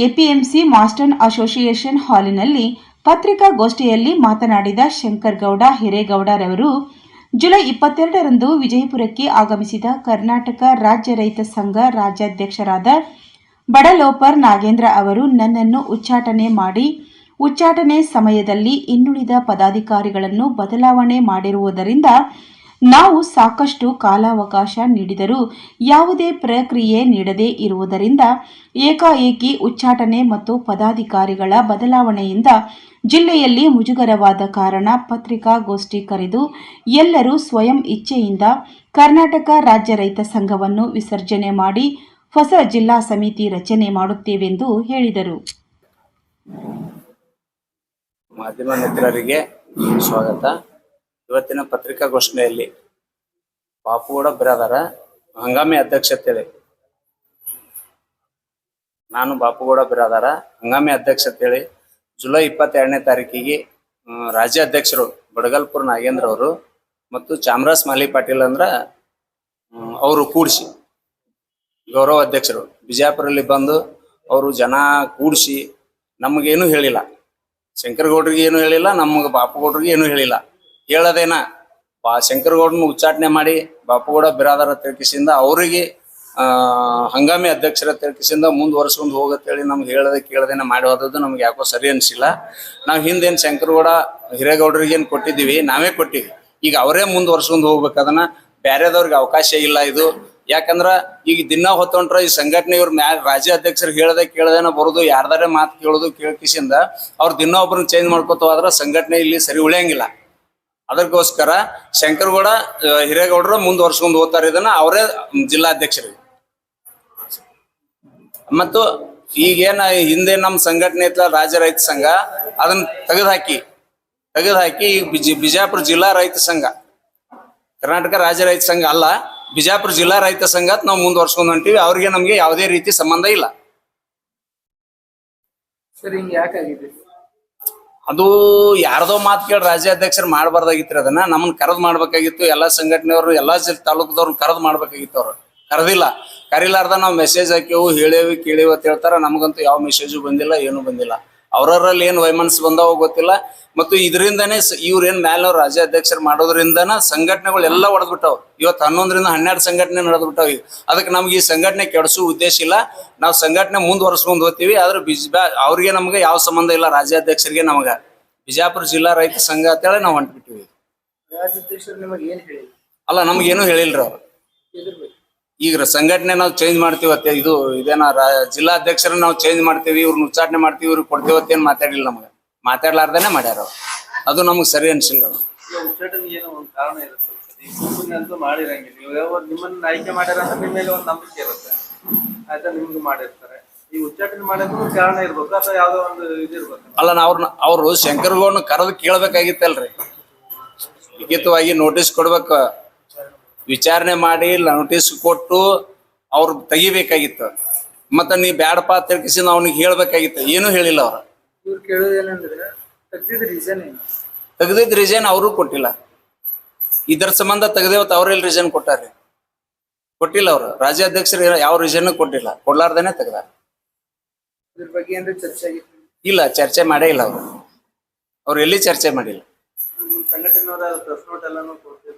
APMC ಮಾಸ್ಟರ್ನ್ association ಹಾಲಿನಲ್ಲಿ ಪತ್ರಿಕಾಗೋಷ್ಠಿಯಲ್ಲಿ ಮಾತನಾಡಿದ ಶಂಕರಗೌಡ ಹಿರೇಗೌಡರವರು ಜುಲೈ 22ರಂದು ವಿಜಯಪುರಕ್ಕೆ ಆಗಮಿಸಿದ ಕರ್ನಾಟಕ ರಾಜ್ಯ ರೈತ ಸಂಘ ರಾಜ್ಯಾಧ್ಯಕ್ಷರಾದ ಬಡಲೋಪರ್ ನಾಗೇಂದ್ರ ಅವರು ನನ್ನನ್ನು ಉಚ್ಚಾಟನೆ ಸಮಯದಲ್ಲಿ ಇನ್ನುಳಿದ ಪದಾಧಿಕಾರಿಗಳನ್ನು ಬದಲಾವಣೆ ಮಾಡಿರುವುದರಿಂದ ನಾವು ಸಾಕಷ್ಟು ಕಾಲಾವಕಾಶ ನೀಡಿದರೂ ಯಾವುದೇ ಪ್ರಕ್ರಿಯೆ ನೀಡದೇ ಇರುವುದರಿಂದ ಏಕಾಏಕಿ ಉಚ್ಚಾಟನೆ ಮತ್ತು ಪದಾಧಿಕಾರಿಗಳ ಬದಲಾವಣೆಯಿಂದ ಜಿಲ್ಲೆಯಲ್ಲಿ ಮುಜುಗರವಾದ ಕಾರಣ ಪತ್ರಿಕಾಗೋಷ್ಠಿ ಕರೆದು ಎಲ್ಲರೂ ಸ್ವಯಂ ಇಚ್ಛೆಯಿಂದ ಕರ್ನಾಟಕ ರಾಜ್ಯ ರೈತ ಸಂಘವನ್ನು ವಿಸರ್ಜನೆ ಮಾಡಿ ಹೊಸ ಜಿಲ್ಲಾ ಸಮಿತಿ ರಚನೆ ಮಾಡುತ್ತೇವೆಂದು ಹೇಳಿದರು. ಮಾಧ್ಯಮ ಮಿತ್ರರಿಗೆ ಸ್ವಾಗತ. ಇವತ್ತಿನ ಪತ್ರಿಕಾಗೋಷ್ಠಿಯಲ್ಲಿ ಬಾಪುಗೌಡ ಬಿರಾದಾರ ಹಂಗಾಮಿ ಅಧ್ಯಕ್ಷತೆ, ನಾನು ಬಾಪುಗೌಡ ಬಿರಾದಾರ ಹಂಗಾಮಿ ಅಧ್ಯಕ್ಷತೆ ಜುಲೈ 22ನೇ ತಾರೀಕಿಗೆ ರಾಜ್ಯಾಧ್ಯಕ್ಷರು ಬಡಗಲ್ಪುರ ನಾಗೇಂದ್ರ ಅವರು ಮತ್ತು ಚಾಮರಾಜ್ ಮಾಲಿ ಪಾಟೀಲ್ ಅಂದ್ರ ಅವರು ಕೂಡಿಸಿ ಗೌರವ ಅಧ್ಯಕ್ಷರು ಬಿಜಾಪುರಲ್ಲಿ ಬಂದು ಅವರು ಜನ ಕೂಡಿಸಿ ನಮಗೇನು ಹೇಳಿಲ್ಲ, ಶಂಕರಗೌಡ್ರಿಗೆ ಏನು ಹೇಳಿಲ್ಲ, ನಮಗೆ ಬಾಪುಗೌಡ್ರಿಗೆ ಏನು ಹೇಳಿಲ್ಲ. ಹೇಳೋದೇನ ಶಂಕರಗೌಡನ ಉಚ್ಚಾಟನೆ ಮಾಡಿ ಬಾಪುಗೌಡ ಬಿರಾದಾರ ತಿಳ್ಕಿಸಿಂದ ಅವರಿಗೆ ಹಂಗಾಮಿ ಅಧ್ಯಕ್ಷರ ತಿಳ್ಕಿಸಿಂದ ಮುಂದುವರ್ಸ್ಕೊಂಡು ಹೋಗತ್ತೇಳಿ ನಮ್ಗೆ ಹೇಳದೆ ಕೇಳದೇನ ಮಾಡಿ ಹೋದದ್ದು ನಮ್ಗೆ ಯಾಕೋ ಸರಿ ಅನಿಸಿಲ್ಲ. ನಾವು ಹಿಂದೇನು ಶಂಕರಗೌಡ ಹಿರೇಗೌಡರಿಗೆ ಏನು ಕೊಟ್ಟಿದ್ದೀವಿ, ನಾವೇ ಕೊಟ್ಟಿವಿ. ಈಗ ಅವರೇ ಮುಂದುವರ್ಸ್ಕೊಂಡು ಹೋಗ್ಬೇಕು. ಬೇರೆದವ್ರಿಗೆ ಅವಕಾಶ ಇಲ್ಲ ಇದು. ಯಾಕಂದ್ರ ಈಗ ದಿನ ಹೊತ್ತೊಂಟ್ರ ಈ ಸಂಘಟನೆ ಇವ್ರ ರಾಜ್ಯ ಅಧ್ಯಕ್ಷರು ಹೇಳದೆ ಕೇಳದೇನ ಬರೋದು, ಯಾರ್ದಾರೆ ಮಾತು ಕೇಳೋದು ಕೇಳ್ಕಿಸಿಂದ ಅವ್ರು ದಿನ ಒಬ್ಬರನ್ನ ಚೇಂಜ್ ಮಾಡ್ಕೊತ ಹೋದ್ರ ಸಂಘಟನೆ ಇಲ್ಲಿ ಸರಿ ಉಳಿಯಂಗಿಲ್ಲ. ಅದಕ್ಕೋಸ್ಕರ ಶಂಕರಗೌಡ ಹಿರೇಗೌಡರು ಮುಂದುವರ್ಸ್ಕೊಂಡು ಹೋಗ್ತಾರೆ. ಇದನ್ನ ಅವರೇ ಜಿಲ್ಲಾಧ್ಯಕ್ಷರು. ಮತ್ತು ಈಗೇನ ಹಿಂದೆ ನಮ್ಮ ಸಂಘಟನೆ ಇತ್ತ ರಾಜ್ಯ ರೈತ ಸಂಘ, ಅದನ್ನ ತೆಗೆದುಹಾಕಿ ಈಗ ಬಿಜಾಪುರ ಜಿಲ್ಲಾ ರೈತ ಸಂಘ, ಕರ್ನಾಟಕ ರಾಜ್ಯ ರೈತ ಸಂಘ ಅಲ್ಲ, ಬಿಜಾಪುರ ಜಿಲ್ಲಾ ರೈತ ಸಂಘ ನಾವು ಮುಂದುವರ್ಸ್ಕೊಂಡು ಹೊಂಟಿವಿ. ಅವ್ರಿಗೆ ನಮ್ಗೆ ಯಾವುದೇ ರೀತಿ ಸಂಬಂಧ ಇಲ್ಲ. ಅದು ಯಾರ್ದೋ ಮಾತು ಕೇಳಿ ರಾಜ್ಯಾಧ್ಯಕ್ಷರು ಮಾಡಬಾರ್ದಾಗಿತ್ತು. ಅದನ್ನ ನಮ್ಮನ್ನ ಕರೆದು ಮಾಡ್ಬೇಕಾಗಿತ್ತು. ಎಲ್ಲಾ ಸಂಘಟನೆಯವರು ಎಲ್ಲಾ ತಾಲೂಕದವ್ರನ್ನ ಕರೆದು ಮಾಡ್ಬೇಕಾಗಿತ್ತು. ಅವ್ರು ಕರೆದಿಲ್ಲ. ಕರಿಲಾರ್ದ ನಾವು ಮೆಸೇಜ್ ಹಾಕಿವು, ಹೇಳೇವಿ, ಕೇಳೇವಿ ಅಂತ ಹೇಳ್ತಾರ. ನಮಗಂತೂ ಯಾವ ಮೆಸೇಜು ಬಂದಿಲ್ಲ, ಏನು ಬಂದಿಲ್ಲ. ಅವರಲ್ಲಿ ಏನು ವೈಮನಸ್ ಬಂದಾವ ಗೊತ್ತಿಲ್ಲ. ಮತ್ತು ಇದರಿಂದನೇ ಇವ್ರೇನ್ ಮ್ಯಾಲ ರಾಜ್ಯಾಧ್ಯಕ್ಷರು ಮಾಡೋದ್ರಿಂದನ ಸಂಘಟನೆಗಳು ಎಲ್ಲ ಒಡೆದ್ಬಿಟ್ಟಾವ್. ಇವತ್ತು 11ರಿಂದ 12 ಸಂಘಟನೆ ನಡೆದ್ಬಿಟ್ಟಾವ. ಅದಕ್ಕೆ ನಮ್ಗೆ ಈ ಸಂಘಟನೆ ಕೆಡಿಸೋ ಉದ್ದೇಶ ಇಲ್ಲ. ನಾವು ಸಂಘಟನೆ ಮುಂದುವರ್ಸ್ಕೊಂಡು ಹೋಗ್ತೀವಿ. ಆದ್ರೆ ಅವ್ರಿಗೆ ನಮ್ಗೆ ಯಾವ ಸಂಬಂಧ ಇಲ್ಲ. ರಾಜ್ಯಾಧ್ಯಕ್ಷರಿಗೆ ನಮಗ ಬಿಜಾಪುರ ಜಿಲ್ಲಾ ರೈತ ಸಂಘ ಅಂತೇಳಿ ನಾವು ಹೊಂಟ್ಬಿಟ್ಟಿವಿ. ಅಲ್ಲ, ನಮ್ಗೇನು ಹೇಳಿಲ್ರಿ ಅವ್ರು. ಈಗ ಸಂಘಟನೆ ನಾವು ಚೇಂಜ್ ಮಾಡ್ತೀವತ್ತೆ, ಇದೇನ ಜಿಲ್ಲಾಧ್ಯಕ್ಷರನ್ನ ನಾವು ಚೇಂಜ್ ಮಾಡ್ತೀವಿ, ಇವ್ರನ್ನ ಉಚ್ಚಾಟನೆ ಮಾಡ್ತೀವಿ, ಇವ್ರಿಗೆ ಕೊಡ್ತೀವತ್ತೇನು ಮಾತಾಡಿಲ್ಲ. ನಮ್ಗೆ ಮಾತಾಡ್ಲಾರ್ದೇನೆ ಮಾಡ್ಯಾರ. ಅದು ನಮಗ್ ಸರಿ ಅನ್ಸಿಲ್ಲ. ನಿಮ್ಮನ್ನ ಆಯ್ಕೆ ಮಾಡ್ಯಾರ ಅಂದ್ರೆ ನಿಮ್ಮ ಮೇಲೆ ಒಂದು ನಂಬಿಕೆ ಇರುತ್ತೆ. ಆಯ್ತಾ, ನಿಮ್ಗೆ ಮಾಡಿರ್ತಾರೆ. ಈ ಉಚ್ಚಾಟನೆ ಮಾಡೋದು ಕಾರಣ ಇರ್ಬೇಕು ಅಥವಾ ಯಾವ್ದೋ ಒಂದು ಇದಿರ್ಬೇಕು. ಅಲ್ಲ, ಅವ್ರು ಶಂಕರಗೌಡನ ಕರೆದು ಕೇಳ್ಬೇಕಾಗಿತ್ತಲ್ರಿ. ಲಿಖಿತವಾಗಿ ನೋಟಿಸ್ ಕೊಡ್ಬೇಕು, ವಿಚಾರಣೆ ಮಾಡಿ ನೋಟಿಸ್ ಕೊಟ್ಟು ಅವ್ರು ತೆಗಿಬೇಕಾಗಿತ್ತು. ಮತ್ತ ನೀ ಬ್ಯಾಡಪ್ಪ ತಿಳ್ಕಿಸಿಂದ ಅವ್ನಿಗೆ ಹೇಳ್ಬೇಕಾಗಿತ್ತು. ಏನು ಹೇಳಿಲ್ಲ ಅವ್ರ. ಇವ್ರು ಕೇಳೋದೇನಂದ್ರೆ ತೆಗ್ದಿದ್ ರೀಸನ್ ಅವರು ಕೊಟ್ಟಿಲ್ಲ. ಇದರ ಸಂಬಂಧ ತೆಗ್ದೇವತ್ ಅವ್ರೆಲ್ಲಿ ರೀಸನ್ ಕೊಟ್ಟಾರ್ರಿ? ಕೊಟ್ಟಿಲ್ಲ. ಅವ್ರು ರಾಜ್ಯಾಧ್ಯಕ್ಷರು ಯಾವ ರೀಸನ್ ಕೊಟ್ಟಿಲ್ಲ. ಕೊಡ್ಲಾರ್ದೇನೆ ತೆಗ್ದಾರ. ಇದ್ರ ಬಗ್ಗೆ ಏನ್ರಿ ಚರ್ಚೆ ಆಗಿತ್ತು? ಇಲ್ಲ, ಚರ್ಚೆ ಮಾಡೇ ಇಲ್ಲ. ಅವ್ರು ಎಲ್ಲಿ ಚರ್ಚೆ ಮಾಡಿಲ್ಲ. ನಿಮ್ ಸಂಘಟನೆಯವರ ಪ್ರೆಸ್ ನೋಟ್ ಎಲ್ಲಾನು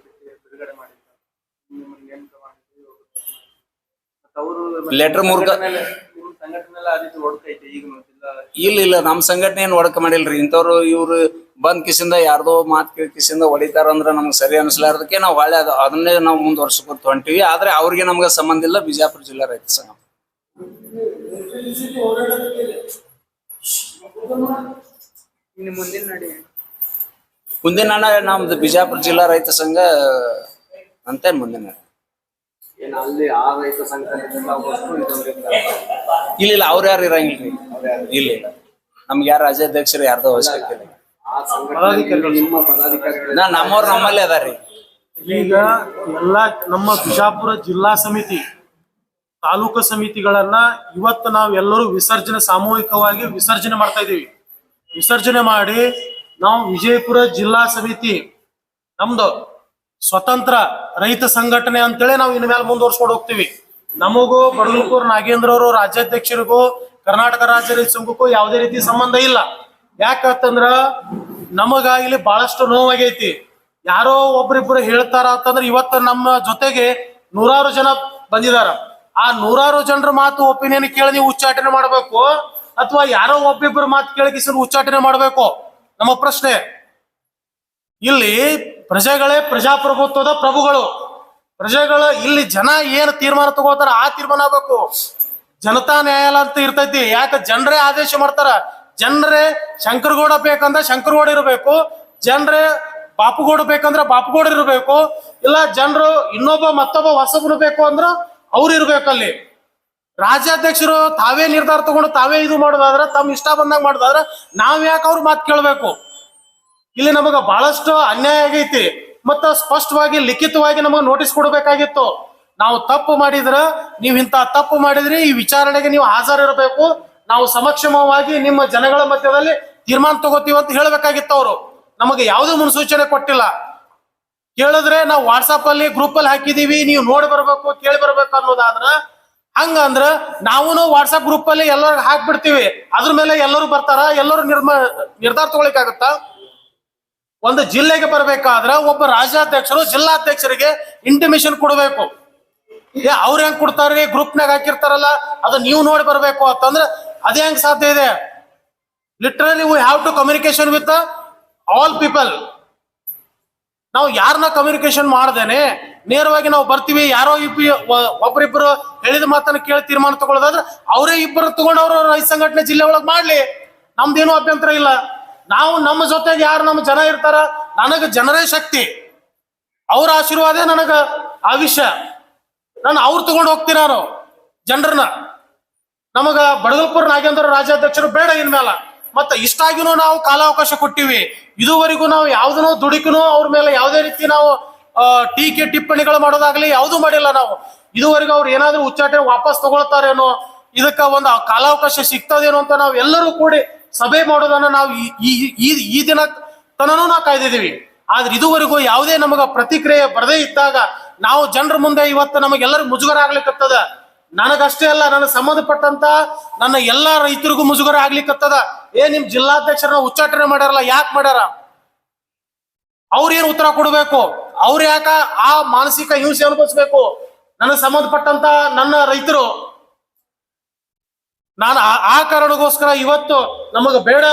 ಬಿಡುಗಡೆ ಮಾಡಿದ್ರು. ಲೆಟರ್ ಮೂಲಕ ಇಲ್ಲ, ನಮ್ ಸಂಘಟನೆ ಏನ್ ಒಡಕ ಮಾಡಿಲ್ರಿ. ಇಂಥವ್ರು ಇವ್ರು ಬಂದ್ ಕಿಸಿಂದ ಯಾರ್ದೋ ಮಾತು ಕೇಳಿ ಕಿಸಿಂದ ಹೊಡಿತಾರ ಅಂದ್ರ ನಮ್ಗೆ ಸರಿ ಅನ್ಸ್ಲಾರ್ದಕ್ಕೆ ನಾವು ಹೊಳೆ ಅದನ್ನೇ ನಾವು ಮುಂದುವರ್ಸ್ಕೊತ ಹೊಂಟಿವಿ. ಆದ್ರೆ ಅವ್ರಿಗೆ ನಮ್ಗೆ ಸಂಬಂಧ ಇಲ್ಲ. ಬಿಜಾಪುರ ಜಿಲ್ಲಾ ರೈತ ಸಂಘ ಮುಂದಿನ ನಮ್ದು ಬಿಜಾಪುರ ಜಿಲ್ಲಾ ರೈತ ಸಂಘ ಅಂತ ಮುಂದಿನ ಇಲ್ಲ, ಅವ್ರ ಯಾರು ಇರಂಗಿಲ್ರಿ. ಇಲ್ಲ, ನಮ್ಗೆ ಯಾರು ರಾಜ್ಯಾಧ್ಯಕ್ಷರು ಯಾರ್ದೋ ಅವಶ್ಯಕತೆ ಇಲ್ಲ. ನಮ್ಮವ್ರು ನಮ್ಮಲ್ಲೇ ಅದಾರ್ರಿ. ಈಗ ಎಲ್ಲ ನಮ್ಮ ಬಿಜಾಪುರ ಜಿಲ್ಲಾ ಸಮಿತಿ, ತಾಲೂಕು ಸಮಿತಿಗಳನ್ನ ಇವತ್ತು ನಾವು ಎಲ್ಲರೂ ಸಾಮೂಹಿಕವಾಗಿ ವಿಸರ್ಜನೆ ಮಾಡ್ತಾ ಇದೀವಿ. ವಿಸರ್ಜನೆ ಮಾಡಿ ನಾವು ವಿಜಯಪುರ ಜಿಲ್ಲಾ ಸಮಿತಿ ನಮ್ದು ಸ್ವತಂತ್ರ ರೈತ ಸಂಘಟನೆ ಅಂತೇಳಿ ನಾವು ಇನ್ಮೇಲೆ ಮುಂದುವರ್ಸ್ಕೊಂಡು ಹೋಗ್ತೀವಿ. ನಮಗೂ ಬಡಲೂಪುರ ನಾಗೇಂದ್ರ ಅವರು ರಾಜ್ಯಾಧ್ಯಕ್ಷರಿಗೂ ಕರ್ನಾಟಕ ರಾಜ್ಯ ರೈತ ಸಂಘಕ್ಕೂ ಯಾವುದೇ ರೀತಿ ಸಂಬಂಧ ಇಲ್ಲ. ಯಾಕಂತಂದ್ರ ನಮಗ ಇಲ್ಲಿ ಬಹಳಷ್ಟು ನೋವಾಗೈತಿ. ಯಾರೋ ಒಬ್ರಿಬ್ರು ಹೇಳ್ತಾರ ಅಂತಂದ್ರೆ ಇವತ್ತು ನಮ್ಮ ಜೊತೆಗೆ ನೂರಾರು ಜನ ಬಂದಿದಾರ. ಆ ನೂರಾರು ಜನರ ಮಾತು ಒಪಿನಿಯನ್ ಕೇಳಿ ನೀವು ಉಚ್ಚಾಟನೆ ಮಾಡ್ಬೇಕು, ಅಥವಾ ಯಾರೋ ಒಬ್ಬಿಬ್ಬರು ಮಾತು ಕೇಳಿಸಿದ್ರು ಉಚ್ಚಾಟನೆ ಮಾಡ್ಬೇಕು? ನಮ್ಮ ಪ್ರಶ್ನೆ. ಇಲ್ಲಿ ಪ್ರಜೆಗಳೇ ಪ್ರಜಾಪ್ರಭುತ್ವದ ಪ್ರಭುಗಳು. ಪ್ರಜೆಗಳು ಇಲ್ಲಿ ಜನ ಏನು ತೀರ್ಮಾನ ತಗೋತಾರ ಆ ತೀರ್ಮಾನ ಆಗ್ಬೇಕು. ಜನತಾ ನ್ಯಾಯಾಲಯ ಅಂತ ಇರ್ತೈತಿ. ಯಾಕೆ ಜನರೇ ಆದೇಶ ಮಾಡ್ತಾರ. ಜನರೇ ಶಂಕರಗೌಡ ಬೇಕಂದ್ರೆ ಶಂಕರಗೌಡ ಇರಬೇಕು, ಜನರೇ ಬಾಪುಗೌಡ ಬೇಕಂದ್ರ ಬಾಪುಗೌಡ ಇರಬೇಕು, ಇಲ್ಲ ಜನರು ಇನ್ನೊಬ್ಬ ಮತ್ತೊಬ್ಬ ಹೊಸಬ್ರು ಬೇಕು ಅಂದ್ರ ಅವ್ರು ಇರ್ಬೇಕಲ್ಲಿ. ರಾಜ್ಯಾಧ್ಯಕ್ಷರು ತಾವೇ ನಿರ್ಧಾರ ತಗೊಂಡು ತಾವೇ ಇದು ಮಾಡೋದಾದ್ರ, ತಮ್ಮ ಇಷ್ಟ ಬಂದಾಗ ಮಾಡೋದಾದ್ರ ನಾವ್ ಯಾಕೆ ಅವ್ರ ಮಾತು ಕೇಳ್ಬೇಕು? ಇಲ್ಲಿ ನಮಗ ಬಹಳಷ್ಟು ಅನ್ಯಾಯ ಆಗೈತಿ. ಮತ್ತ ಸ್ಪಷ್ಟವಾಗಿ ಲಿಖಿತವಾಗಿ ನಮಗ ನೋಟಿಸ್ ಕೊಡಬೇಕಾಗಿತ್ತು. ನಾವು ತಪ್ಪು ಮಾಡಿದ್ರ, ನೀವ್ ಇಂತ ತಪ್ಪು ಮಾಡಿದ್ರಿ, ಈ ವಿಚಾರಣೆಗೆ ನೀವು ಹಾಜರಿರಬೇಕು, ನಾವು ಸಮಕ್ಷಮವಾಗಿ ನಿಮ್ಮ ಜನಗಳ ಮಧ್ಯದಲ್ಲಿ ತೀರ್ಮಾನ ತಗೋತೀವಿ ಅಂತ ಹೇಳ್ಬೇಕಾಗಿತ್ತು. ಅವರು ನಮಗೆ ಯಾವುದೇ ಮುನ್ಸೂಚನೆ ಕೊಟ್ಟಿಲ್ಲ. ಕೇಳಿದ್ರೆ ನಾವು ವಾಟ್ಸಾಪ್ ಅಲ್ಲಿ ಗ್ರೂಪ್ ಅಲ್ಲಿ ಹಾಕಿದೀವಿ, ನೀವು ನೋಡಿ ಬರ್ಬೇಕು, ಕೇಳಿ ಬರ್ಬೇಕು ಅನ್ನೋದಾದ್ರ, ಹಂಗಂದ್ರ ನಾವು ವಾಟ್ಸಾಪ್ ಗ್ರೂಪ್ ಅಲ್ಲಿ ಎಲ್ಲರೂ ಹಾಕ್ಬಿಡ್ತೀವಿ, ಅದ್ರ ಮೇಲೆ ಎಲ್ಲರೂ ಬರ್ತಾರ, ಎಲ್ಲರೂ ನಿರ್ಧಾರ ತಗೊಳಿಕಾಗತ್ತಾ? ಒಂದು ಜಿಲ್ಲೆಗೆ ಬರ್ಬೇಕಾದ್ರ ಒಬ್ಬ ರಾಜ್ಯಾಧ್ಯಕ್ಷರು ಜಿಲ್ಲಾಧ್ಯಕ್ಷರಿಗೆ ಇಂಟಿಮೇಷನ್ ಕೊಡಬೇಕು. ಅವ್ರ ಹೆಂಗ್ ಕೊಡ್ತಾರ್ರಿ? ಗ್ರೂಪ್ನಾಗ ಹಾಕಿರ್ತಾರಲ್ಲ, ಅದು ನೀವು ನೋಡಿ ಬರ್ಬೇಕು ಅಂತಂದ್ರೆ ಅದೇ ಹೆಂಗ್ ಸಾಧ್ಯ ಇದೆ? Literally we have to communication with all people. ನಾವು ಯಾರನ್ನ ಕಮ್ಯುನಿಕೇಶನ್ ಮಾಡ್ದೇನೆ ನೇರವಾಗಿ ನಾವು ಬರ್ತೀವಿ, ಯಾರೋ ಒಬ್ಬರಿಬ್ಬರು ಹೇಳಿದ ಮಾತನ್ನ ಕೇಳಿ ತೀರ್ಮಾನ ತಗೊಳ್ಳೋದಾದ್ರೆ ಅವರೇ ಇಬ್ಬರು ತಗೊಂಡು ಅವರು ರೈತ ಸಂಘಟನೆ ಜಿಲ್ಲೆ ಒಳಗೆ ಮಾಡ್ಲಿ, ನಮ್ದೇನು ಅಭ್ಯಂತರ ಇಲ್ಲ. ನಾವು ನಮ್ಮ ಜೊತೆಗೆ ಯಾರು ನಮ್ಮ ಜನ ಇರ್ತಾರ, ನನಗ ಜನರೇ ಶಕ್ತಿ, ಅವ್ರ ಆಶೀರ್ವಾದ ನನಗ ಆವಿಷ್ಯ. ನಾನು ಅವ್ರು ತಗೊಂಡು ಹೋಗ್ತೀನಿ ನಾನು ಜನರನ್ನ. ನಮಗ ಬಡಗಲ್ಪುರ ನಾಗೇಂದ್ರ ರಾಜ್ಯಾಧ್ಯಕ್ಷರು ಬೇಡ ಇನ್ಮೇಲ. ಮತ್ತ ಇಷ್ಟಾಗಿನೂ ನಾವು ಕಾಲಾವಕಾಶ ಕೊಟ್ಟಿವಿ. ಇದುವರೆಗೂ ನಾವು ಯಾವ್ದನೋ ದುಡುಕಿನೂ ಅವ್ರ ಮೇಲೆ ಯಾವುದೇ ರೀತಿ ನಾವು ಟೀಕೆ ಟಿಪ್ಪಣಿಗಳು ಮಾಡೋದಾಗ್ಲಿ ಯಾವ್ದು ಮಾಡಿಲ್ಲ ನಾವು. ಇದುವರೆಗೂ ಅವ್ರು ಏನಾದ್ರೂ ಉಚ್ಚಾಟನೆ ವಾಪಸ್ ತಗೊಳ್ತಾರೇನೋ, ಇದಕ್ಕ ಒಂದು ಕಾಲಾವಕಾಶ ಸಿಗ್ತದೇನೋ ಅಂತ ನಾವು ಎಲ್ಲರೂ ಕೂಡಿ ಸಭೆ ಮಾಡೋದನ್ನ ನಾವು ಈ ದಿನ ತನೂ ನಾವು ಕಾಯ್ದಿದೀವಿ. ಆದ್ರೆ ಇದುವರೆಗೂ ಯಾವುದೇ ನಮಗ ಪ್ರತಿಕ್ರಿಯೆ ಬರದೇ ಇದ್ದಾಗ ನಾವು ಜನರ ಮುಂದೆ ಇವತ್ತು ನಮಗೆಲ್ಲರೂ ಮುಜುಗರ ಆಗ್ಲಿಕ್ಕತ್ತದ. ನನಗಷ್ಟೇ ಅಲ್ಲ, ನನಗೆ ಸಂಬಂಧಪಟ್ಟಂತ ನನ್ನ ಎಲ್ಲಾ ರೈತರಿಗೂ ಮುಜುಗರ ಆಗ್ಲಿಕ್ಕತ್ತದ. ನಿಮ್ ಜಿಲ್ಲಾಧ್ಯಕ್ಷರನ್ನ ಉಚ್ಚಾಟನೆ ಮಾಡ್ಯಾರಲ್ಲ, ಯಾಕೆ ಮಾಡ್ಯಾರ? ಅವ್ರೇನು ಉತ್ತರ ಕೊಡ್ಬೇಕು? ಅವ್ರ ಯಾಕ ಆ ಮಾನಸಿಕ ಹಿಂಸೆ ಅನುಭವಿಸ್ಬೇಕು? ನನಗೆ ಸಂಬಂಧಪಟ್ಟಂತ ನನ್ನ ರೈತರು, ನಾನು ಆ ಕಾರಣಕ್ಕೋಸ್ಕರ ಇವತ್ತು ನಮಗ ಬೇಡ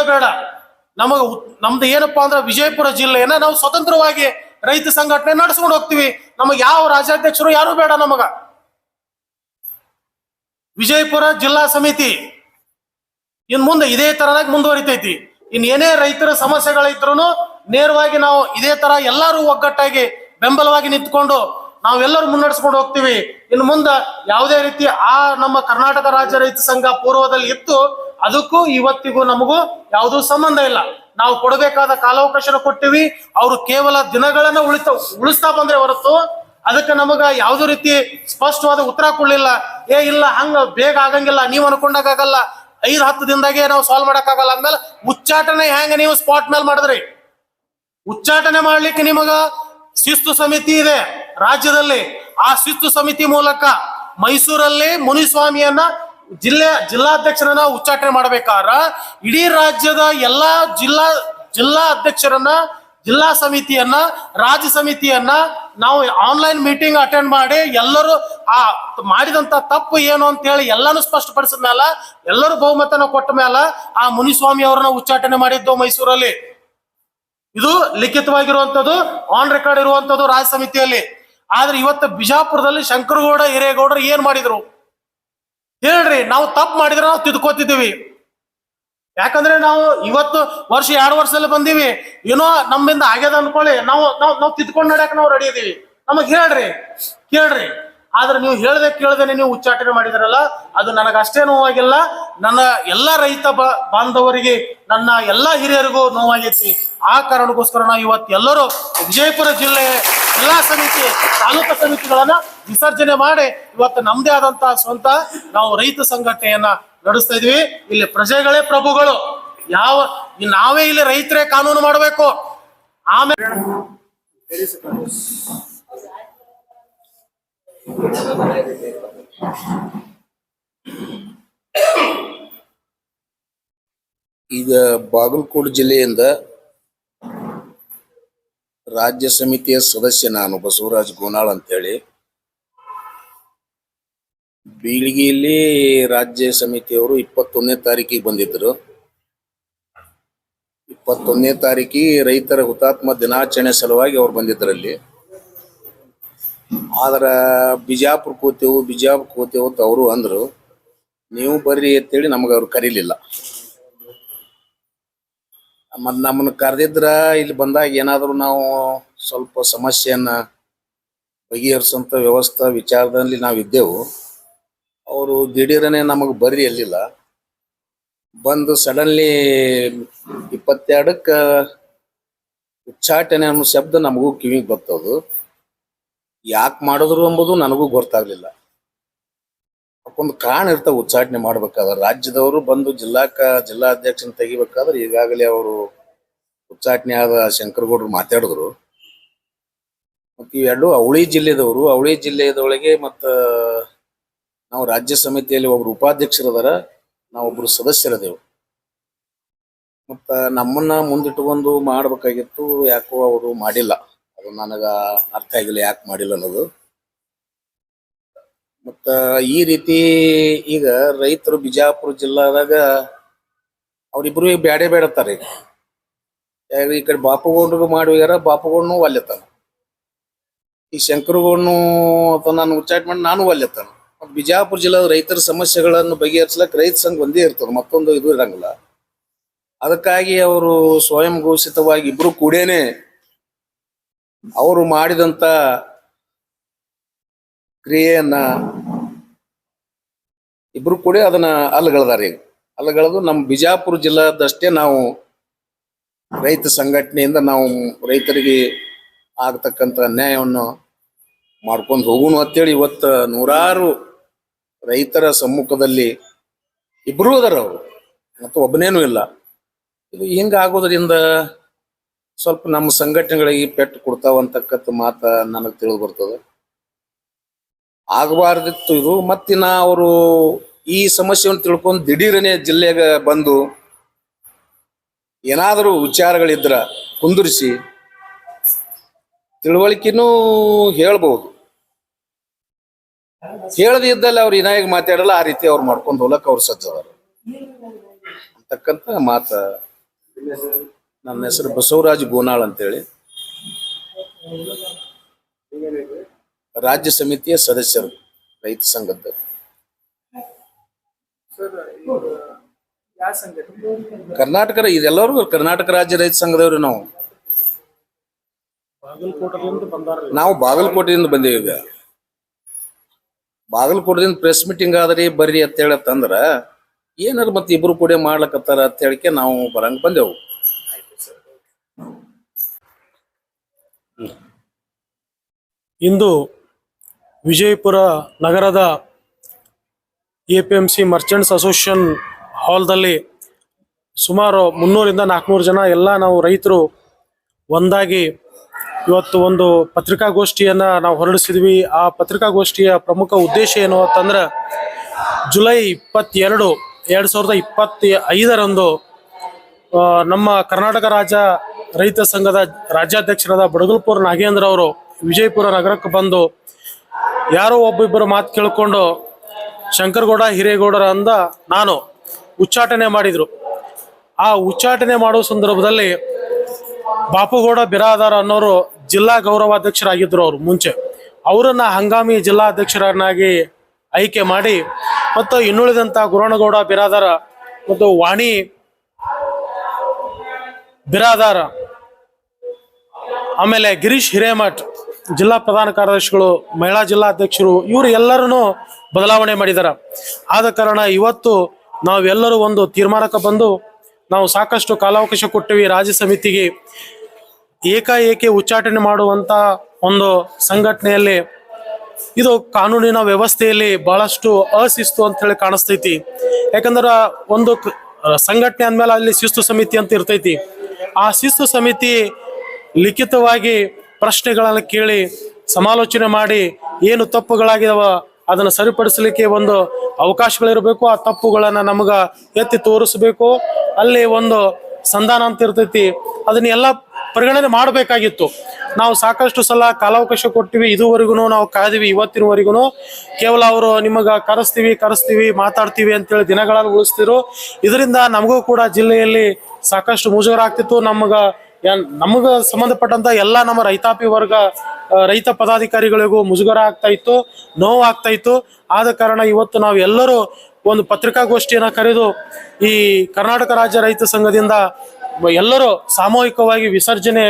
ನಮ್ದು ಏನಪ್ಪಾ ಅಂದ್ರೆ ವಿಜಯಪುರ ಜಿಲ್ಲೆಯನ್ನ ನಾವು ಸ್ವತಂತ್ರವಾಗಿ ರೈತ ಸಂಘಟನೆ ನಡೆಸ್ಕೊಂಡು ಹೋಗ್ತೀವಿ. ನಮಗ್ ಯಾವ ರಾಜ್ಯಾಧ್ಯಕ್ಷರು ಯಾರು ಬೇಡ. ನಮಗ ವಿಜಯಪುರ ಜಿಲ್ಲಾ ಸಮಿತಿ ಇನ್ ಮುಂದೆ ಇದೇ ತರನಾಗಿ ಮುಂದುವರಿತೈತಿ. ಇನ್ ಏನೇ ರೈತರ ಸಮಸ್ಯೆಗಳಿದ್ರು ನೇರವಾಗಿ ನಾವು ಇದೇ ತರ ಎಲ್ಲರೂ ಒಗ್ಗಟ್ಟಾಗಿ ಬೆಂಬಲವಾಗಿ ನಿಂತ್ಕೊಂಡು ನಾವೆಲ್ಲರೂ ಮುನ್ನಡೆಸ್ಕೊಂಡು ಹೋಗ್ತೀವಿ. ಇನ್ನು ಮುಂದೆ ಯಾವುದೇ ರೀತಿ ನಮ್ಮ ಕರ್ನಾಟಕ ರಾಜ್ಯ ರೈತ ಸಂಘ ಪೂರ್ವದಲ್ಲಿ ಇತ್ತು, ಅದಕ್ಕೂ ಇವತ್ತಿಗೂ ನಮಗೂ ಯಾವುದೂ ಸಂಬಂಧ ಇಲ್ಲ. ನಾವು ಕೊಡಬೇಕಾದ ಕಾಲಾವಕಾಶ ಕೊಟ್ಟಿವಿ, ಅವರು ಕೇವಲ ದಿನಗಳನ್ನ ಉಳಿಸ್ತಾ ಬಂದ್ರೆ ಹೊರತು ಅದಕ್ಕೆ ನಮಗ ಯಾವುದೇ ರೀತಿ ಸ್ಪಷ್ಟವಾದ ಉತ್ತರ ಕೊಡ್ಲಿಲ್ಲ. ಇಲ್ಲ ಹಂಗ ಬೇಗ ಆಗಂಗಿಲ್ಲ, ನೀವು ಅನ್ಕೊಂಡಾಗಲ್ಲ, 5-10 ದಿನದಾಗೆ ನಾವು ಸಾಲ್ವ್ ಮಾಡಕ್ಕಾಗಲ್ಲ ಅಂದ್ಮೇಲೆ ಉಚ್ಚಾಟನೆ ಹೆಂಗ ನೀವು ಸ್ಪಾಟ್ ಮೇಲೆ ಮಾಡಿದ್ರಿ? ಉಚ್ಚಾಟನೆ ಮಾಡ್ಲಿಕ್ಕೆ ನಿಮಗ ಶಿಸ್ತು ಸಮಿತಿ ಇದೆ ರಾಜ್ಯದಲ್ಲಿ. ಆ ಶಿಸ್ತು ಸಮಿತಿ ಮೂಲಕ ಮೈಸೂರಲ್ಲಿ ಮುನಿಸ್ವಾಮಿಯನ್ನ ಜಿಲ್ಲಾಧ್ಯಕ್ಷರನ್ನ ಉಚ್ಚಾಟನೆ ಮಾಡ್ಬೇಕಾರ ಇಡೀ ರಾಜ್ಯದ ಎಲ್ಲಾ ಜಿಲ್ಲಾ ಅಧ್ಯಕ್ಷರನ್ನ, ಜಿಲ್ಲಾ ಸಮಿತಿಯನ್ನ, ರಾಜ್ಯ ಸಮಿತಿಯನ್ನ ನಾವು ಆನ್ಲೈನ್ ಮೀಟಿಂಗ್ ಅಟೆಂಡ್ ಮಾಡಿ ಎಲ್ಲರೂ ಆ ಮಾಡಿದಂತ ತಪ್ಪು ಏನು ಅಂತ ಹೇಳಿ ಎಲ್ಲಾನು ಸ್ಪಷ್ಟಪಡಿಸಿದ ಮೇಲ, ಎಲ್ಲರೂ ಬಹುಮತನ ಕೊಟ್ಟ ಮೇಲ ಆ ಮುನಿಸ್ವಾಮಿ ಅವರನ್ನ ಉಚ್ಚಾಟನೆ ಮಾಡಿದ್ದು ಮೈಸೂರಲ್ಲಿ. ಇದು ಲಿಖಿತವಾಗಿರುವಂತದ್ದು, ಆನ್ ರೆಕಾರ್ಡ್ ಇರುವಂತದ್ದು ರಾಜ್ಯ ಸಮಿತಿಯಲ್ಲಿ. ಆದ್ರೆ ಇವತ್ತು ಬಿಜಾಪುರದಲ್ಲಿ ಶಂಕರಗೌಡ ಹಿರೇಗೌಡರು ಏನ್ ಮಾಡಿದ್ರು ಹೇಳ್ರಿ? ನಾವು ತಪ್ಪು ಮಾಡಿದ್ರೆ ನಾವು ತಿದ್ಕೋತಿದ್ದೀವಿ. ಯಾಕಂದ್ರೆ ನಾವು ಇವತ್ತು ವರ್ಷ 2 ವರ್ಷದಲ್ಲಿ ಬಂದೀವಿ, ಏನೋ ನಮ್ಮಿಂದ ಆಗ್ಯದ ಅನ್ಕೊಳ್ಳಿ, ನಾವು ತಿದ್ಕೊಂಡು ನಡ್ಯಾಕ ನಾವು ರೆಡಿ ಇದೀವಿ. ನಮಗ್ ಕೇಳ್ರಿ. ಆದ್ರೆ ನೀವು ಕೇಳ್ದೇನೆ ನೀವು ಉಚ್ಚಾಟನೆ ಮಾಡಿದ್ರಲ್ಲ, ಅದು ನನಗಷ್ಟೇ ನೋವಾಗಿಲ್ಲ, ನನ್ನ ಎಲ್ಲಾ ರೈತ ಬಾಂಧವರಿಗೆ, ನನ್ನ ಎಲ್ಲಾ ಹಿರಿಯರಿಗೂ ನೋವಾಗೈತಿ. ಆ ಕಾರಣಕ್ಕೋಸ್ಕರ ನಾವು ಇವತ್ತು ಎಲ್ಲರೂ ವಿಜಯಪುರ ಜಿಲ್ಲೆ ಜಿಲ್ಲಾ ಸಮಿತಿ, ತಾಲೂಕು ಸಮಿತಿಗಳನ್ನ ವಿಸರ್ಜನೆ ಮಾಡಿ ಇವತ್ತು ನಮ್ದೇ ಆದಂತಹ ಸ್ವಂತ ನಾವು ರೈತ ಸಂಘಟನೆಯನ್ನ ನಡೆಸ್ತಾ ಇದೀವಿ. ಇಲ್ಲಿ ಪ್ರಜೆಗಳೇ ಪ್ರಭುಗಳು. ನಾವೇ ಇಲ್ಲಿ ರೈತರೇ ಕಾನೂನು ಮಾಡಬೇಕು. ಆಮೇಲೆ ಈಗ ಬಾಗಲಕೋಟೆ ಜಿಲ್ಲೆಯಿಂದ ರಾಜ್ಯ ಸಮಿತಿಯ ಸದಸ್ಯ ನಾನು ಬಸವರಾಜ್ ಗೋನಾಳ್ ಅಂತೇಳಿ. ಬೀಳಿಗೆಯಲ್ಲಿ ರಾಜ್ಯ ಸಮಿತಿಯವರು 21ನೇ ತಾರೀಕಿಗೆ ಬಂದಿದ್ರು. 21ನೇ ತಾರೀಕಿಗೆ ರೈತರ ಹುತಾತ್ಮ ದಿನಾಚರಣೆ ಸಲುವಾಗಿ ಅವ್ರು ಬಂದಿದ್ದರಲ್ಲಿ. ಆದ್ರ ಬಿಜಾಪುರ ಕೋತೇವು ಅಂತ ಅವರು ಅಂದ್ರು. ನೀವು ಬರ್ರಿ ಅಂತೇಳಿ ನಮಗೆ ಅವ್ರು ಕರೀಲಿಲ್ಲ. ಮತ್ತು ನಮ್ಮನ್ನು ಕರೆದಿದ್ರ ಇಲ್ಲಿ ಬಂದಾಗ ಏನಾದರೂ ನಾವು ಸ್ವಲ್ಪ ಸಮಸ್ಯೆಯನ್ನ ಬಗೆಹರಿಸುವಂಥ ವ್ಯವಸ್ಥೆ ವಿಚಾರದಲ್ಲಿ ನಾವಿದ್ದೆವು. ಅವರು ದಿಢೀರನೆ ನಮಗೆ ಬರ್ರಿ ಅಲ್ಲಿಲ್ಲ. ಬಂದು ಸಡನ್ಲಿ 22ಕ್ಕೆ ಉಚ್ಚಾಟನೆ ಅನ್ನೋ ಶಬ್ದ ನಮಗೂ ಕಿವಿಗೆ ಬರ್ತದು. ಯಾಕೆ ಮಾಡಿದ್ರು ಎಂಬುದು ನನಗೂ ಗೊತ್ತಾಗ್ಲಿಲ್ಲ. ಒಂದು ಕಾರಣ ಇರ್ತಾವ ಉಚ್ಚಾಟನೆ ಮಾಡ್ಬೇಕಾದ್ರೆ. ರಾಜ್ಯದವರು ಬಂದು ಜಿಲ್ಲಾಧ್ಯಕ್ಷನ ತೆಗಿಬೇಕಾದ್ರೆ ಈಗಾಗಲೇ ಅವರು ಉಚ್ಚಾಟನೆ ಆದ ಶಂಕರಗೌಡರು ಮಾತಾಡಿದ್ರು. ಮತ್ತು ಇವೆರಡು ಅವಳಿ ಜಿಲ್ಲೆಯದೊಳಗೆ ಮತ್ತು ನಾವು ರಾಜ್ಯ ಸಮಿತಿಯಲ್ಲಿ ಒಬ್ರು ಉಪಾಧ್ಯಕ್ಷರದಾರ, ನಾವೊಬ್ರು ಸದಸ್ಯರದೇವು. ಮತ್ತು ನಮ್ಮನ್ನ ಮುಂದಿಟ್ಟುಕೊಂಡು ಮಾಡ್ಬೇಕಾಗಿತ್ತು. ಯಾಕೋ ಅವರು ಮಾಡಿಲ್ಲ. ಅದು ನನಗೆ ಅರ್ಥ ಆಗಿಲ್ಲ ಯಾಕೆ ಮಾಡಿಲ್ಲ ಅನ್ನೋದು. ಮತ್ತ ಈ ರೀತಿ ಈಗ ರೈತರು ಬಿಜಾಪುರ ಜಿಲ್ಲಾದಾಗ ಅವ್ರಿಬ್ರು ಬ್ಯಾಡೆ ಬೇಡತ್ತಾರೆ. ಈ ಕಡೆ ಬಾಪುಗೌಡ್ರಿಗೂ ಮಾಡುವಾರ ಬಾಪುಗೌಡನು ಒಲ್ಲೆತ್ತಾನ, ಈ ಶಂಕರಗೌಡನು ಅಥವಾ ನಾನು ಉಚ್ಚಾಟನೆ ಮಾಡಿ ನಾನು ಒಲ್ಲೆತ್ತಾನ. ಮತ್ತು ಬಿಜಾಪುರ ಜಿಲ್ಲಾದ ರೈತರ ಸಮಸ್ಯೆಗಳನ್ನು ಬಗೆಹರಿಸ್ಲಕ್ಕೆ ರೈತ ಸಂಘ ಒಂದೇ ಇರ್ತದೆ, ಮತ್ತೊಂದು ಇದು ಇರಂಗಿಲ್ಲ. ಅದಕ್ಕಾಗಿ ಅವರು ಸ್ವಯಂ ಘೋಷಿತವಾಗಿ ಇಬ್ರು ಕೂಡೇನೆ ಅವರು ಮಾಡಿದಂತ ಕ್ರಿಯೆಯನ್ನ ಇಬ್ರು ಕೂಡ ಅದನ್ನ ಅಲ್ಲಗಳ್ದಾರೆ. ಅಲ್ಲಗಳೆದು ನಮ್ಮ ಬಿಜಾಪುರ ಜಿಲ್ಲಾದಷ್ಟೇ ನಾವು ರೈತ ಸಂಘಟನೆಯಿಂದ ನಾವು ರೈತರಿಗೆ ಆಗ್ತಕ್ಕಂಥ ಅನ್ಯಾಯವನ್ನು ಮಾಡ್ಕೊಂಡು ಹೋಗೋಣ ಅಂತೇಳಿ ಇವತ್ತು ನೂರಾರು ರೈತರ ಸಮ್ಮುಖದಲ್ಲಿ ಇಬ್ರು ಅದಾರ ಅವರು, ಮತ್ತು ಒಬ್ಬನೇನೂ ಇಲ್ಲ. ಇದು ಹಿಂಗಾಗೋದ್ರಿಂದ ಸ್ವಲ್ಪ ನಮ್ಮ ಸಂಘಟನೆಗಳಿಗೆ ಪೆಟ್ಟು ಕೊಡ್ತಾವಂತಕ್ಕಂಥ ಮಾತು ನನಗೆ ತಿಳಿದು ಬರ್ತದೆ. ಆಗಬಾರ್ದಿತ್ತು ಇದು. ಮತ್ತಿನ ಅವರು ಈ ಸಮಸ್ಯೆಯನ್ನು ತಿಳ್ಕೊಂಡು ದಿಢೀರನೆ ಜಿಲ್ಲೆಗೆ ಬಂದು ಏನಾದರೂ ವಿಚಾರಗಳಿದ್ರ ಕುಂದಿರಿಸಿ ತಿಳುವಳಿಕೆನೂ ಹೇಳ್ಬಹುದು. ಹೇಳದೇ ಇದ್ದಲ್ಲಿ ಅವ್ರು ಏನಾಗಿ ಮಾತಾಡಲ್ಲ, ಆ ರೀತಿ ಅವ್ರು ಮಾಡ್ಕೊಂಡು ಹೋಗ್ಲಕ್ಕ ಅವ್ರು ಸಜ್ಜದಾರ ಅಂತಕ್ಕಂಥ ಮಾತ. ನನ್ನ ಹೆಸರು ಬಸವರಾಜ್ ಗೋನಾಳ್ ಅಂತೇಳಿ, ರಾಜ್ಯ ಸಮಿತಿಯ ಸದಸ್ಯರು ರೈತ ಸಂಘದ. ಕರ್ನಾಟಕ ಇದೆಲ್ಲರೂ ಕರ್ನಾಟಕ ರಾಜ್ಯ ರೈತ ಸಂಘದವ್ರಿ. ನಾವು ಬಾಗಲಕೋಟೆಯಿಂದ ಬಂದೇವಿ. ಈಗ ಬಾಗಲಕೋಟೆದಿಂದ ಪ್ರೆಸ್ ಮೀಟಿಂಗ್ ಆದ್ರಿ ಬರ್ರಿ ಅಂತ ಹೇಳತ್ತಂದ್ರ ಏನಾರ ಮತ್ತೆ ಇಬ್ರು ಕೂಡ ಮಾಡ್ಲಕತ್ತಾರ ಅಂತ ಹೇಳಿಕೆ ನಾವು ಬರಂಗ್ ಬಂದೆವು. ಇಂದು ವಿಜಯಪುರ ನಗರದ APMC ಮರ್ಚೆಂಟ್ಸ್ ಅಸೋಸಿಯೇಷನ್ ಹಾಲ್ದಲ್ಲಿ ಸುಮಾರು 300ರಿಂದ 400 ಜನ ಎಲ್ಲ ನಾವು ರೈತರು ಒಂದಾಗಿ ಇವತ್ತು ಒಂದು ಪತ್ರಿಕಾಗೋಷ್ಠಿಯನ್ನು ನಾವು ಹೊರಡಿಸಿದ್ವಿ. ಆ ಪತ್ರಿಕಾಗೋಷ್ಠಿಯ ಪ್ರಮುಖ ಉದ್ದೇಶ ಏನು ಅಂತಂದ್ರೆ, ಜುಲೈ 22, 2025ರಂದು ನಮ್ಮ ಕರ್ನಾಟಕ ರಾಜ್ಯ ರೈತ ಸಂಘದ ರಾಜ್ಯಾಧ್ಯಕ್ಷರಾದ ಬಡಗಲ್ಪುರ ನಾಗೇಂದ್ರ ಅವರು ವಿಜಯಪುರ ನಗರಕ್ಕೆ ಬಂದು ಯಾರೋ ಒಬ್ಬಿಬ್ಬರು ಮಾತು ಕೇಳಿಕೊಂಡು ಶಂಕರಗೌಡ ಹಿರೇಗೌಡರ ಅಂದ ನಾನು ಉಚ್ಚಾಟನೆ ಮಾಡಿದರು. ಆ ಉಚ್ಚಾಟನೆ ಮಾಡುವ ಸಂದರ್ಭದಲ್ಲಿ ಬಾಪುಗೌಡ ಬಿರಾದಾರ ಅನ್ನೋರು ಜಿಲ್ಲಾ ಗೌರವಾಧ್ಯಕ್ಷರಾಗಿದ್ದರು. ಅವರು ಮುಂಚೆ ಅವರನ್ನ ಹಂಗಾಮಿ ಜಿಲ್ಲಾಧ್ಯಕ್ಷರನ್ನಾಗಿ ಆಯ್ಕೆ ಮಾಡಿ, ಮತ್ತು ಇನ್ನುಳಿದಂಥ ಗುರಣಗೌಡ ಬಿರಾದಾರ ಮತ್ತು ವಾಣಿ ಬಿರಾದಾರ, ಆಮೇಲೆ ಗಿರೀಶ್ ಹಿರೇಮಠ್ ಜಿಲ್ಲಾ ಪ್ರಧಾನ ಕಾರ್ಯದರ್ಶಿಗಳು, ಮಹಿಳಾ ಜಿಲ್ಲಾಧ್ಯಕ್ಷರು, ಇವರು ಎಲ್ಲರೂ ಬದಲಾವಣೆ ಮಾಡಿದ್ದಾರೆ. ಆದ ಕಾರಣ ಇವತ್ತು ನಾವೆಲ್ಲರೂ ಒಂದು ತೀರ್ಮಾನಕ್ಕೆ ಬಂದು ನಾವು ಸಾಕಷ್ಟು ಕಾಲಾವಕಾಶ ಕೊಟ್ಟಿವಿ ರಾಜ್ಯ ಸಮಿತಿಗೆ. ಏಕಾಏಕಿ ಉಚ್ಚಾಟನೆ ಮಾಡುವಂಥ ಒಂದು ಸಂಘಟನೆಯಲ್ಲಿ ಇದು ಕಾನೂನಿನ ವ್ಯವಸ್ಥೆಯಲ್ಲಿ ಬಹಳಷ್ಟು ಅಶಿಸ್ತು ಅಂತ ಹೇಳಿ ಕಾಣಿಸ್ತೈತಿ. ಯಾಕಂದ್ರೆ ಒಂದು ಸಂಘಟನೆ ಅಂದಮೇಲೆ ಅಲ್ಲಿ ಶಿಸ್ತು ಸಮಿತಿ ಅಂತ ಇರ್ತೈತಿ. ಆ ಶಿಸ್ತು ಸಮಿತಿ ಲಿಖಿತವಾಗಿ ಪ್ರಶ್ನೆಗಳನ್ನು ಕೇಳಿ ಸಮಾಲೋಚನೆ ಮಾಡಿ ಏನು ತಪ್ಪುಗಳಾಗಿದಾವ ಅದನ್ನ ಸರಿಪಡಿಸಲಿಕ್ಕೆ ಒಂದು ಅವಕಾಶಗಳಿರಬೇಕು. ಆ ತಪ್ಪುಗಳನ್ನ ನಮಗ ಎತ್ತಿ ತೋರಿಸ್ಬೇಕು. ಅಲ್ಲಿ ಒಂದು ಸಂಧಾನ ಅಂತ ಇರ್ತೈತಿ, ಅದನ್ನೆಲ್ಲ ಪರಿಗಣನೆ ಮಾಡಬೇಕಾಗಿತ್ತು. ನಾವು ಸಾಕಷ್ಟು ಸಲ ಕಾಲಾವಕಾಶ ಕೊಟ್ಟಿವಿ, ಇದುವರೆಗೂ ನಾವು ಕಾದಿವಿ. ಇವತ್ತಿನವರೆಗೂ ಕೇವಲ ಅವರು ನಿಮಗ ಕರೆಸ್ತೀವಿ ಮಾತಾಡ್ತೀವಿ ಅಂತೇಳಿ ದಿನಗಳಲ್ಲಿ ಉಳಿಸ್ತಿರು. ಇದರಿಂದ ನಮಗೂ ಕೂಡ ಜಿಲ್ಲೆಯಲ್ಲಿ ಸಾಕಷ್ಟು ಮುಜುಗರ ಆಗ್ತಿತ್ತು. ನಮಗ ಸಂಬಂಧಪಟ್ಟಂತ ಎಲ್ಲ ನಮ್ಮ ರೈತಾಪಿ ವರ್ಗ, ರೈತ ಪದಾಧಿಕಾರಿಗಳಿಗೂ ಮುಜುಗರ ಆಗ್ತಾ ಇತ್ತು, ನೋವು ಆಗ್ತಾ ಇತ್ತು. ಆದ ಕಾರಣ ಇವತ್ತು ನಾವು ಎಲ್ಲರೂ ಒಂದು ಪತ್ರಿಕಾಗೋಷ್ಠಿಯನ್ನ ಕರೆದು ಈ ಕರ್ನಾಟಕ ರಾಜ್ಯ ರೈತ ಸಂಘದಿಂದ ಎಲ್ಲರೂ ಸಾಮೂಹಿಕವಾಗಿ ವಿಸರ್ಜನೆ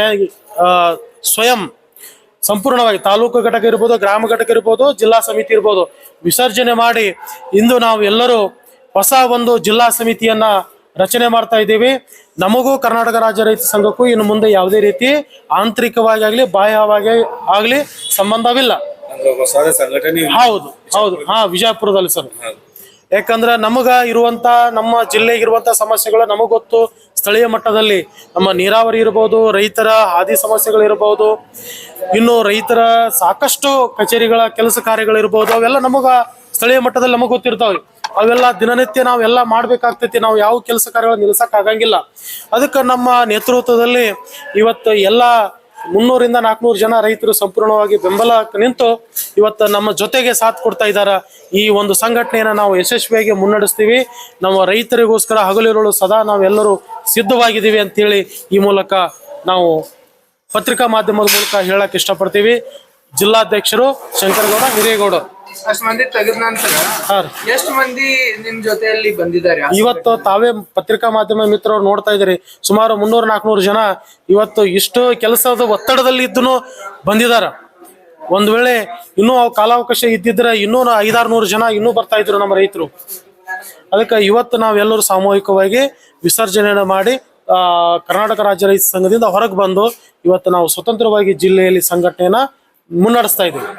ಸ್ವಯಂ ಸಂಪೂರ್ಣವಾಗಿ ತಾಲೂಕು ಘಟಕ ಇರ್ಬೋದು, ಗ್ರಾಮ ಘಟಕ ಇರ್ಬೋದು, ಜಿಲ್ಲಾ ಸಮಿತಿ ಇರ್ಬೋದು, ವಿಸರ್ಜನೆ ಮಾಡಿ ಇಂದು ನಾವು ಎಲ್ಲರೂ ಹೊಸ ಒಂದು ಜಿಲ್ಲಾ ಸಮಿತಿಯನ್ನ ರಚನೆ ಮಾಡ್ತಾ ಇದ್ದೀವಿ. ನಮಗೂ ಕರ್ನಾಟಕ ರಾಜ್ಯ ರೈತ ಸಂಘಕ್ಕೂ ಇನ್ನು ಮುಂದೆ ಯಾವುದೇ ರೀತಿ ಆಂತರಿಕವಾಗಿ ಆಗಲಿ ಬಾಹ್ಯವಾಗಿ ಆಗಲಿ ಸಂಬಂಧವಿಲ್ಲ. ಹೌದು, ವಿಜಯಪುರದಲ್ಲಿ ಸರ್. ಯಾಕಂದ್ರೆ ನಮಗ ಇರುವಂತ, ನಮ್ಮ ಜಿಲ್ಲೆಗಿರುವಂತ ಸಮಸ್ಯೆಗಳು ನಮಗ್ ಗೊತ್ತು. ಸ್ಥಳೀಯ ಮಟ್ಟದಲ್ಲಿ ನಮ್ಮ ನೀರಾವರಿ ಇರ್ಬೋದು, ರೈತರ ಹಾದಿ ಸಮಸ್ಯೆಗಳಿರ್ಬೋದು, ಇನ್ನು ರೈತರ ಸಾಕಷ್ಟು ಕಚೇರಿಗಳ ಕೆಲಸ ಕಾರ್ಯಗಳಿರ್ಬೋದು, ಅವೆಲ್ಲ ನಮಗ ಸ್ಥಳೀಯ ಮಟ್ಟದಲ್ಲಿ ನಮಗ್ ಗೊತ್ತಿರ್ತಾವೆ. ಅವೆಲ್ಲ ದಿನನಿತ್ಯ ನಾವೆಲ್ಲ ಮಾಡ್ಬೇಕಾಗ್ತೈತಿ. ನಾವು ಯಾವ ಕೆಲಸ ಕಾರ್ಯಗಳು ನಿಲ್ಸಕ್ ಆಗಂಗಿಲ್ಲ. ಅದಕ್ಕೆ ನಮ್ಮ ನೇತೃತ್ವದಲ್ಲಿ ಇವತ್ತು ಎಲ್ಲ 300ರಿಂದ 400 ಜನ ರೈತರು ಸಂಪೂರ್ಣವಾಗಿ ಬೆಂಬಲ ನಿಂತು ಇವತ್ತು ನಮ್ಮ ಜೊತೆಗೆ ಸಾಥ್ ಕೊಡ್ತಾ ಇದ್ದಾರೆ. ಈ ಒಂದು ಸಂಘಟನೆಯನ್ನು ನಾವು ಯಶಸ್ವಿಯಾಗಿ ಮುನ್ನಡೆಸ್ತೀವಿ. ನಮ್ಮ ರೈತರಿಗೋಸ್ಕರ ಹಗಲಿರುಳು ಸದಾ ನಾವೆಲ್ಲರೂ ಸಿದ್ಧವಾಗಿದ್ದೀವಿ ಅಂತೇಳಿ ಈ ಮೂಲಕ ನಾವು ಪತ್ರಿಕಾ ಮಾಧ್ಯಮದ ಮೂಲಕ ಹೇಳಕ್ ಇಷ್ಟಪಡ್ತೀವಿ. ಜಿಲ್ಲಾಧ್ಯಕ್ಷರು ಶಂಕರಗೌಡ ಹಿರೇಗೌಡ. ಅಷ್ಟು ಮಂದಿ ತೆಗೆದ ನಂತರ ಎಷ್ಟು ಮಂದಿ ನಿಮ್ ಜೊತೆಯಲ್ಲಿ ಬಂದಿದ್ದಾರೆ? ಇವತ್ತು ತಾವೇ ಪತ್ರಿಕಾ ಮಾಧ್ಯಮ ಮಿತ್ರರು ನೋಡ್ತಾ ಇದ್ದೀರಿ, ಸುಮಾರು 300-400 ಜನ ಇವತ್ತು ಇಷ್ಟು ಕೆಲಸದ ಒತ್ತಡದಲ್ಲಿ ಇದ್ದು ಬಂದಿದ್ದಾರೆ. ಒಂದ್ ವೇಳೆ ಇನ್ನೂ ಕಾಲಾವಕಾಶ ಇದ್ದಿದ್ರೆ ಇನ್ನೂ 500-600 ಜನ ಇನ್ನೂ ಬರ್ತಾ ಇದ್ರು ನಮ್ಮ ರೈತರು. ಅದಕ್ಕೆ ಇವತ್ತು ನಾವೆಲ್ಲರೂ ಸಾಮೂಹಿಕವಾಗಿ ವಿಸರ್ಜನೆಯನ್ನು ಮಾಡಿ ಕರ್ನಾಟಕ ರಾಜ್ಯ ರೈತ ಸಂಘದಿಂದ ಹೊರಗೆ ಬಂದು ಇವತ್ತು ನಾವು ಸ್ವತಂತ್ರವಾಗಿ ಜಿಲ್ಲೆಯಲ್ಲಿ ಸಂಘಟನೆಯನ್ನ ಮುನ್ನಡೆಸ್ತಾ ಇದ್ದೀವಿ.